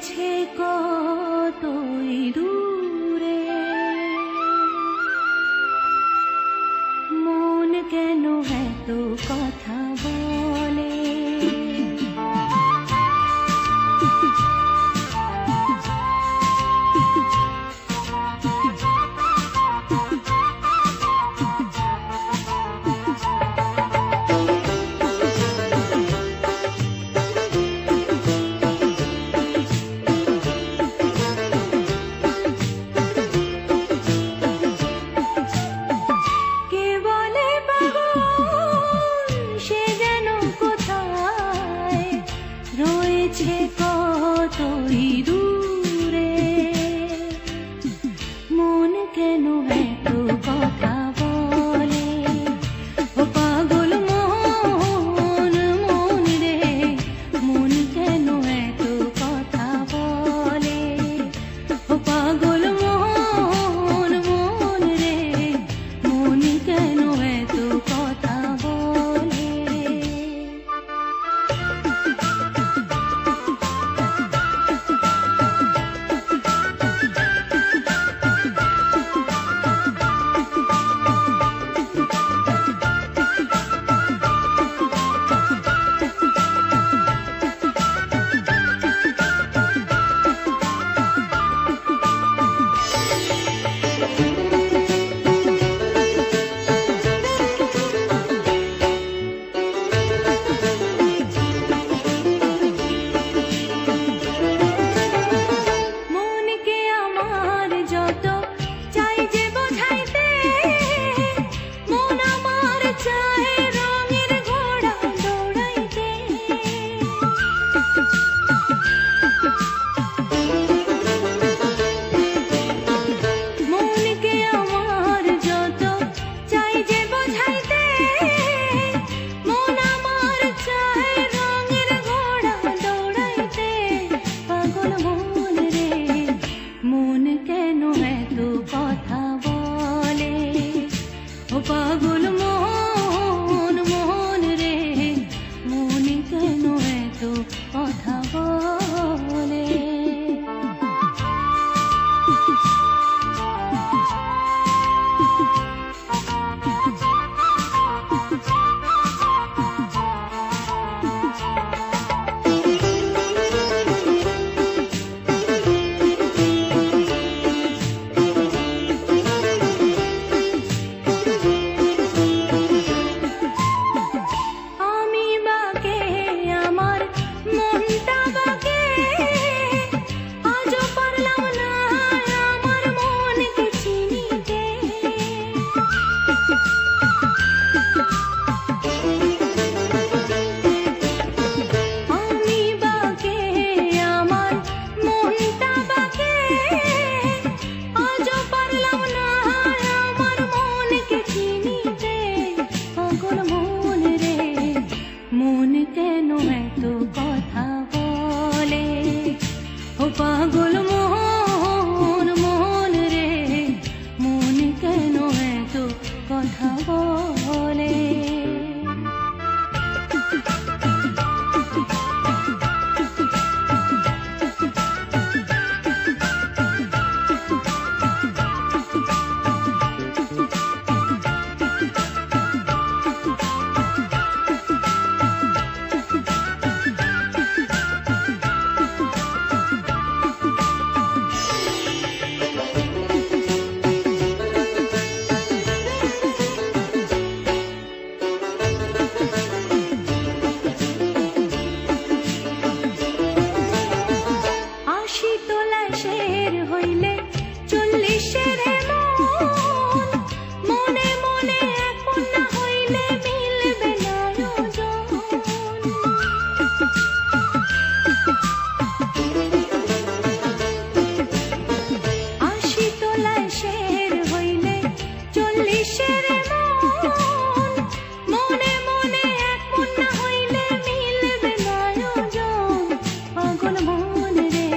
রয়েছে কতই দূরে, মন কেন এত কথা বলে। রয়েছে কতই দূরে, মন কেন এত কথা বলে। ও পাগল মন, মন রে, মন কেন এত কথা বলে। ও পাগল মন, মন রে, মন কেন এত কথা বলে। পাগল মন, মন রে, মন কেন এত কথা বলে। মন কেন এত কথা বলে। ও পাগল মন, মন রে, মন কেন এত কথা বলে। হইলে 40-এর মন, মনে মনে এখন না হইলে মিলবে না যোজন। 80 তোলায় শের হইলে 40-এর মন, মনে মনে এখন না হইলে মিলবে না যোজন। পাগল মন রে,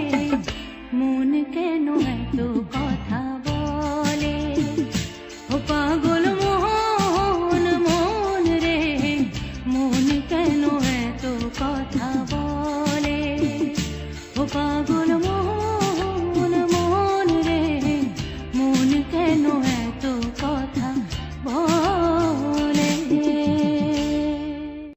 মন কেন এত কথা বলে। ও পাগল মন, মন রে, মন কেন এত কথা বলে। ও পাগল